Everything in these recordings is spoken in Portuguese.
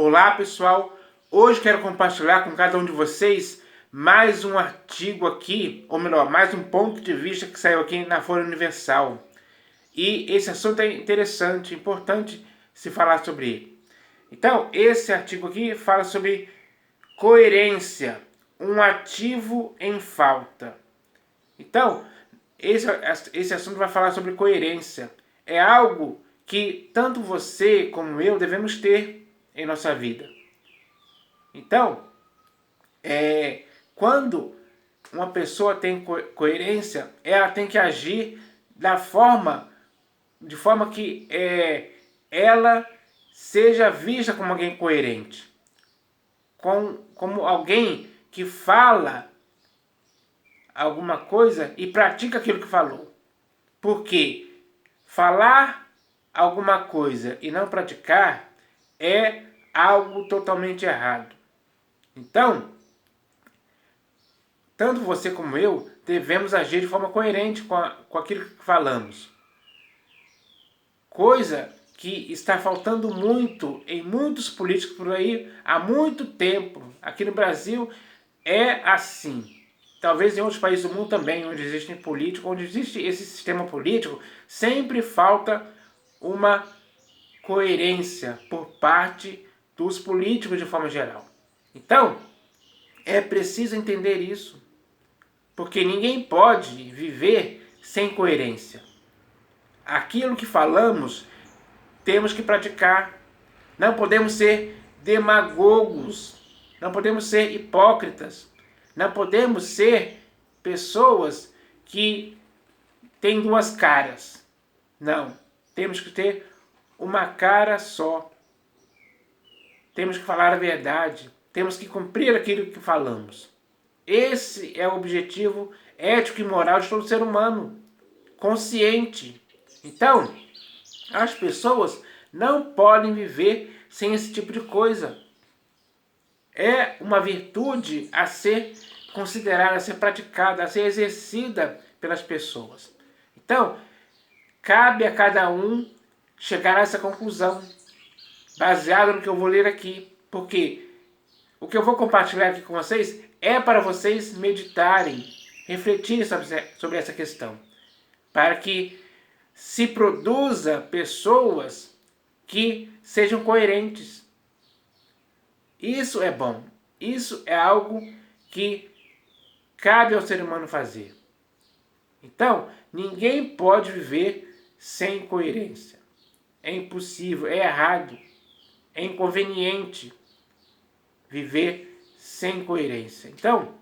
Olá pessoal, hoje quero compartilhar com cada um de vocês mais um artigo aqui, ou melhor, mais um ponto de vista que saiu aqui na Folha Universal. E esse assunto é interessante, importante se falar sobre ele. Então, esse artigo aqui fala sobre coerência, um ativo em falta. Então, esse assunto vai falar sobre coerência. É algo que tanto você como eu devemos ter em nossa vida. Então, quando uma pessoa tem coerência, ela tem que agir de forma que ela seja vista como alguém coerente, como alguém que fala alguma coisa e pratica aquilo que falou. Porque falar alguma coisa e não praticar é algo totalmente errado. Então, tanto você como eu devemos agir de forma coerente com aquilo que falamos. Coisa que está faltando muito em muitos políticos por aí há muito tempo. Aqui no Brasil é assim. Talvez em outros países do mundo também, onde existem políticos, onde existe esse sistema político, sempre falta uma coerência por parte dos políticos de forma geral. Então, é preciso entender isso, porque ninguém pode viver sem coerência. Aquilo que falamos, temos que praticar. Não podemos ser demagogos, não podemos ser hipócritas, não podemos ser pessoas que têm duas caras. Não, temos que ter uma cara só. Temos que falar a verdade, temos que cumprir aquilo que falamos. Esse é o objetivo ético e moral de todo ser humano, consciente. Então, as pessoas não podem viver sem esse tipo de coisa. É uma virtude a ser considerada, a ser praticada, a ser exercida pelas pessoas. Então, cabe a cada um chegar a essa conclusão, baseado no que eu vou ler aqui. Porque o que eu vou compartilhar aqui com vocês é para vocês meditarem, refletirem sobre essa questão, para que se produza pessoas que sejam coerentes. Isso é bom. Isso é algo que cabe ao ser humano fazer. Então, ninguém pode viver sem coerência. É impossível, é errado, é inconveniente viver sem coerência. Então,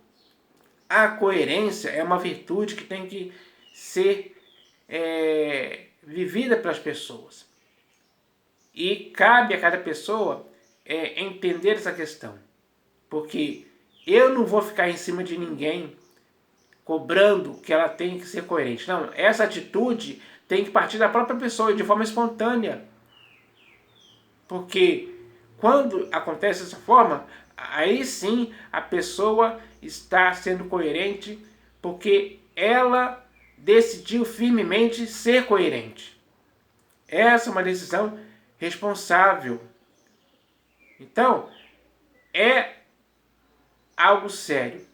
a coerência é uma virtude que tem que ser vivida pelas pessoas. E cabe a cada pessoa entender essa questão. Porque eu não vou ficar em cima de ninguém cobrando que ela tem que ser coerente. Não, essa atitude tem que partir da própria pessoa, de forma espontânea. Porque quando acontece dessa forma, aí sim a pessoa está sendo coerente, porque ela decidiu firmemente ser coerente. Essa é uma decisão responsável. Então, é algo sério.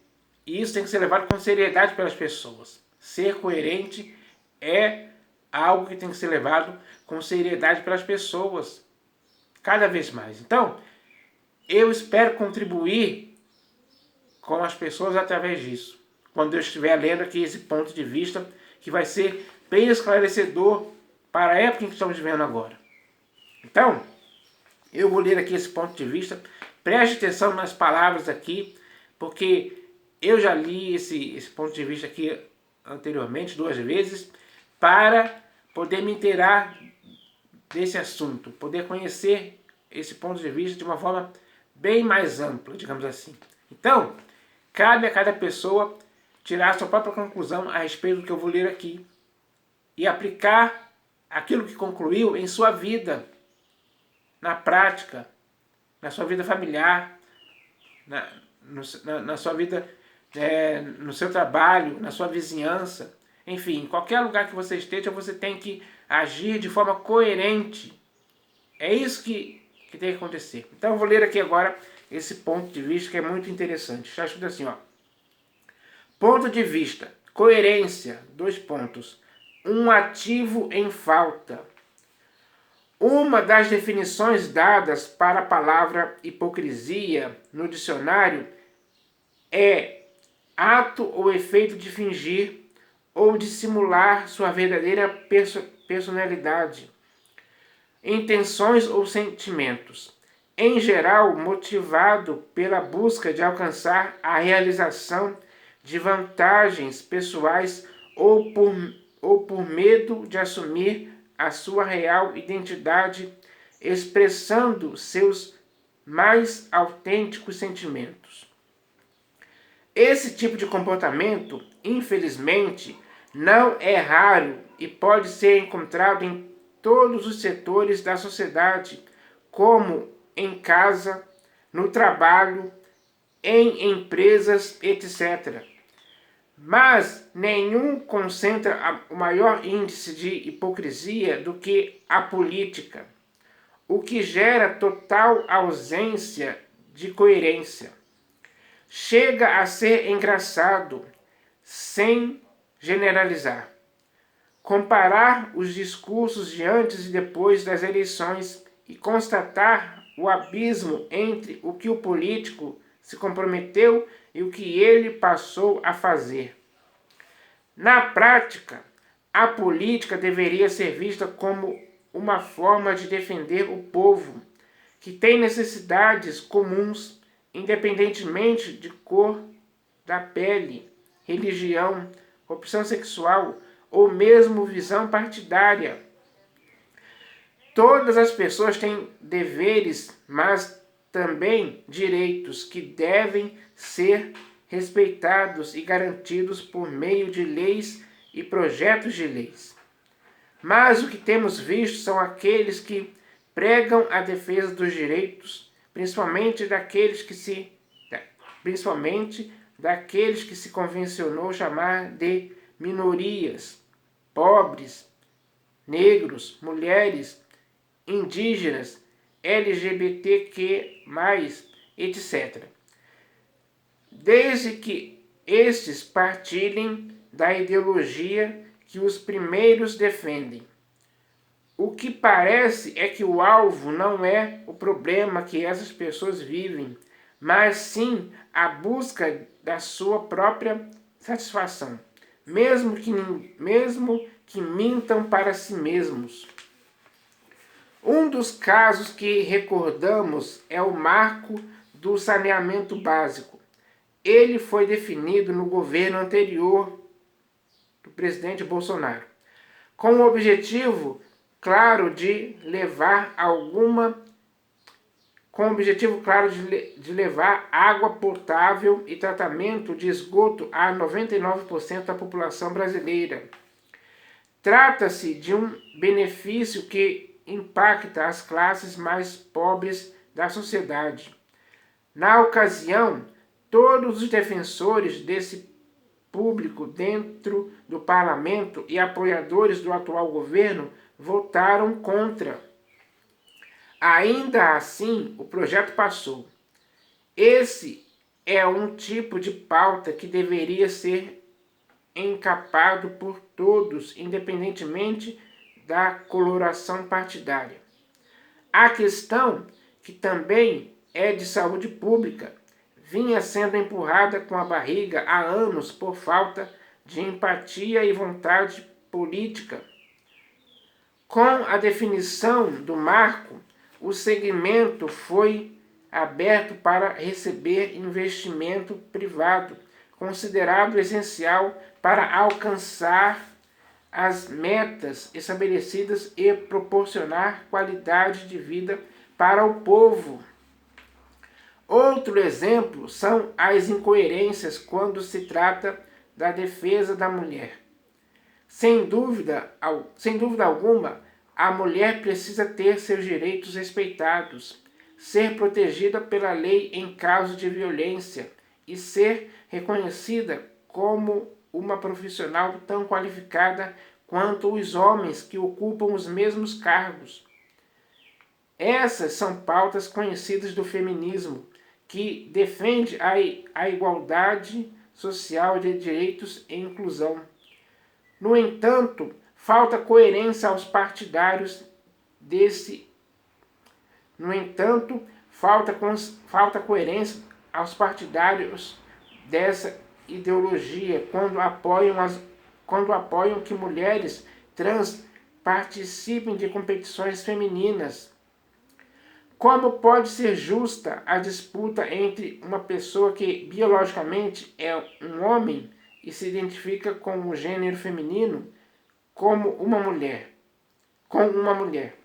E isso tem que ser levado com seriedade pelas pessoas. Ser coerente é algo que tem que ser levado com seriedade pelas pessoas. Cada vez mais. Então, eu espero contribuir com as pessoas através disso. Quando eu estiver lendo aqui esse ponto de vista, que vai ser bem esclarecedor para a época em que estamos vivendo agora. Então, eu vou ler aqui esse ponto de vista. Preste atenção nas palavras aqui, porque eu já li esse ponto de vista aqui anteriormente, 2 vezes, para poder me inteirar desse assunto, poder conhecer esse ponto de vista de uma forma bem mais ampla, digamos assim. Então, cabe a cada pessoa tirar a sua própria conclusão a respeito do que eu vou ler aqui e aplicar aquilo que concluiu em sua vida, na prática, na sua vida familiar, na sua vida, no seu trabalho, na sua vizinhança, enfim, em qualquer lugar que você esteja, você tem que agir de forma coerente. É isso que que tem que acontecer. Então eu vou ler aqui agora esse ponto de vista que é muito interessante. Está escrito assim, ó. Ponto de vista, coerência, 2 pontos. Um ativo em falta. Uma das definições dadas para a palavra hipocrisia no dicionário é ato ou efeito de fingir ou de simular sua verdadeira personalidade, intenções ou sentimentos, em geral motivado pela busca de alcançar a realização de vantagens pessoais ou por medo de assumir a sua real identidade, expressando seus mais autênticos sentimentos. Esse tipo de comportamento, infelizmente, não é raro e pode ser encontrado em todos os setores da sociedade, como em casa, no trabalho, em empresas, etc. Mas nenhum concentra o maior índice de hipocrisia do que a política, o que gera total ausência de coerência. Chega a ser engraçado, sem generalizar, comparar os discursos de antes e depois das eleições e constatar o abismo entre o que o político se comprometeu e o que ele passou a fazer. Na prática, a política deveria ser vista como uma forma de defender o povo, que tem necessidades comuns, independentemente de cor da pele, religião, opção sexual ou mesmo visão partidária. Todas as pessoas têm deveres, mas também direitos que devem ser respeitados e garantidos por meio de leis e projetos de leis. Mas o que temos visto são aqueles que pregam a defesa dos direitos, principalmente daqueles que se convencionou chamar de minorias, pobres, negros, mulheres, indígenas, LGBTQ+, etc. Desde que estes partilhem da ideologia que os primeiros defendem. O que parece é que o alvo não é o problema que essas pessoas vivem, mas sim a busca da sua própria satisfação, mesmo que mintam para si mesmos. Um dos casos que recordamos é o marco do saneamento básico. Ele foi definido no governo anterior do presidente Bolsonaro, com o objetivo claro de levar água potável e tratamento de esgoto a 99% da população brasileira. Trata-se de um benefício que impacta as classes mais pobres da sociedade. Na ocasião, todos os defensores desse público dentro do parlamento e apoiadores do atual governo votaram contra. Ainda assim, o projeto passou. Esse é um tipo de pauta que deveria ser encapado por todos, independentemente da coloração partidária. A questão, que também é de saúde pública, vinha sendo empurrada com a barriga há anos por falta de empatia e vontade política. Com a definição do marco, o segmento foi aberto para receber investimento privado, considerado essencial para alcançar as metas estabelecidas e proporcionar qualidade de vida para o povo. Outro exemplo são as incoerências quando se trata da defesa da mulher. Sem dúvida alguma, a mulher precisa ter seus direitos respeitados, ser protegida pela lei em caso de violência e ser reconhecida como uma profissional tão qualificada quanto os homens que ocupam os mesmos cargos. Essas são pautas conhecidas do feminismo, que defende a igualdade social de direitos e inclusão. No entanto, falta coerência aos partidários desse. No entanto, falta coerência aos partidários dessa ideologia quando apoiam que mulheres trans participem de competições femininas. Como pode ser justa a disputa entre uma pessoa que biologicamente é um homem e se identifica com o gênero feminino como uma mulher, com uma mulher?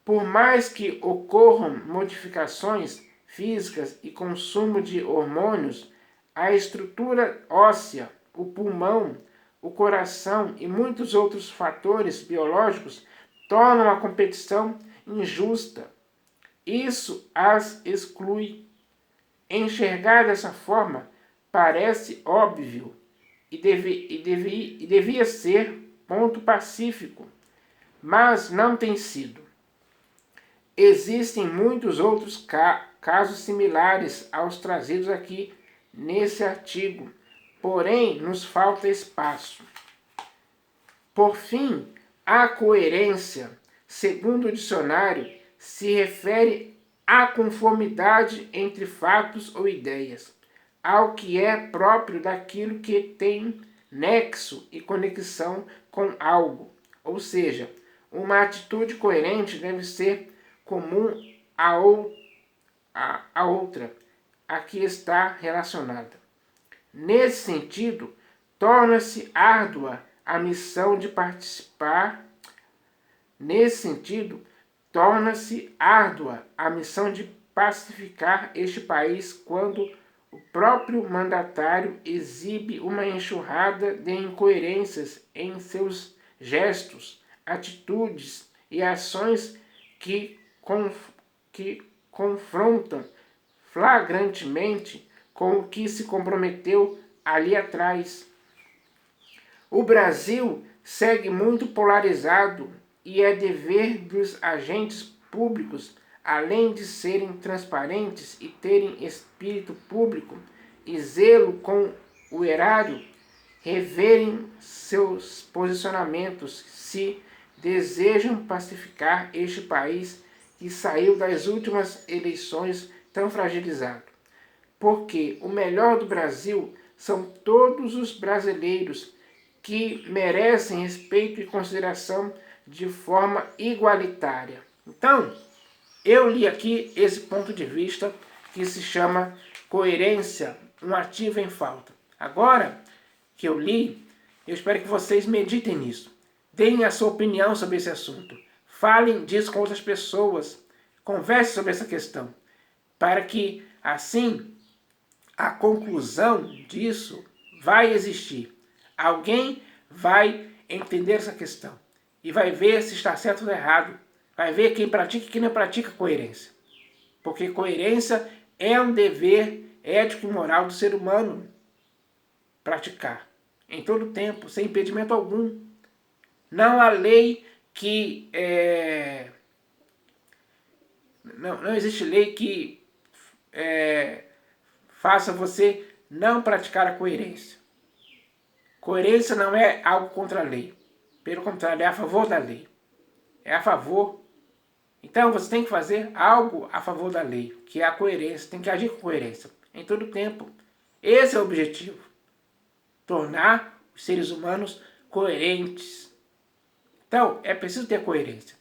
Por mais que ocorram modificações físicas e consumo de hormônios, a estrutura óssea, o pulmão, o coração e muitos outros fatores biológicos tornam a competição injusta. Isso as exclui. Enxergar dessa forma parece óbvio e devia ser ponto pacífico, mas não tem sido. Existem muitos outros casos similares aos trazidos aqui nesse artigo, porém nos falta espaço. Por fim, a coerência, segundo o dicionário, se refere à conformidade entre fatos ou ideias, ao que é próprio daquilo que tem nexo e conexão com algo. Ou seja, uma atitude coerente deve ser comum a outra a que está relacionada. Nesse sentido, torna-se árdua a missão de participar. Nesse sentido, torna-se árdua a missão de pacificar este país quando o próprio mandatário exibe uma enxurrada de incoerências em seus gestos, atitudes e ações que confrontam flagrantemente com o que se comprometeu ali atrás. O Brasil segue muito polarizado e é dever dos agentes públicos, além de serem transparentes e terem espírito público e zelo com o erário, reverem seus posicionamentos se desejam pacificar este país que saiu das últimas eleições tão fragilizado. Porque o melhor do Brasil são todos os brasileiros que merecem respeito e consideração de forma igualitária. Então, eu li aqui esse ponto de vista que se chama coerência, um ativo em falta. Agora que eu li, eu espero que vocês meditem nisso. Deem a sua opinião sobre esse assunto. Falem disso com outras pessoas. Conversem sobre essa questão. Para que, assim, a conclusão disso vai existir. Alguém vai entender essa questão. E vai ver se está certo ou errado. Vai ver quem pratica e quem não pratica coerência. Porque coerência é um dever ético e moral do ser humano praticar. Em todo tempo, sem impedimento algum. Não há lei que... Não existe lei que faça você não praticar a coerência. Coerência não é algo contra a lei. Pelo contrário, é a favor da lei. É a favor. Então você tem que fazer algo a favor da lei, que é a coerência. Tem que agir com coerência, em todo tempo. Esse é o objetivo. Tornar os seres humanos coerentes. Então, é preciso ter coerência.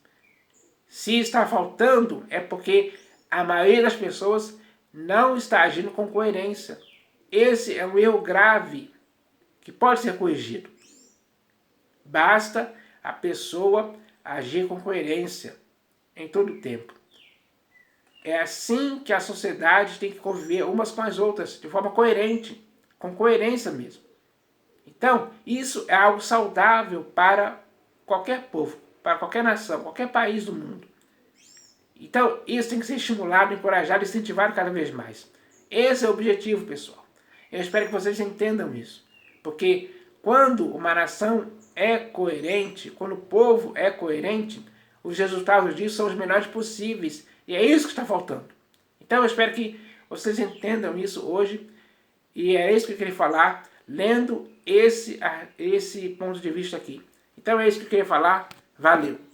Se está faltando, é porque a maioria das pessoas não está agindo com coerência. Esse é um erro grave que pode ser corrigido. Basta a pessoa agir com coerência em todo o tempo. É assim que a sociedade tem que conviver umas com as outras, de forma coerente, com coerência mesmo. Então, isso é algo saudável para qualquer povo, para qualquer nação, qualquer país do mundo. Então, isso tem que ser estimulado, encorajado, incentivado cada vez mais. Esse é o objetivo, pessoal. Eu espero que vocês entendam isso. Porque quando uma nação é coerente, quando o povo é coerente, os resultados disso são os melhores possíveis. E é isso que está faltando. Então eu espero que vocês entendam isso hoje. E é isso que eu queria falar, lendo esse ponto de vista aqui. Então é isso que eu queria falar. Valeu!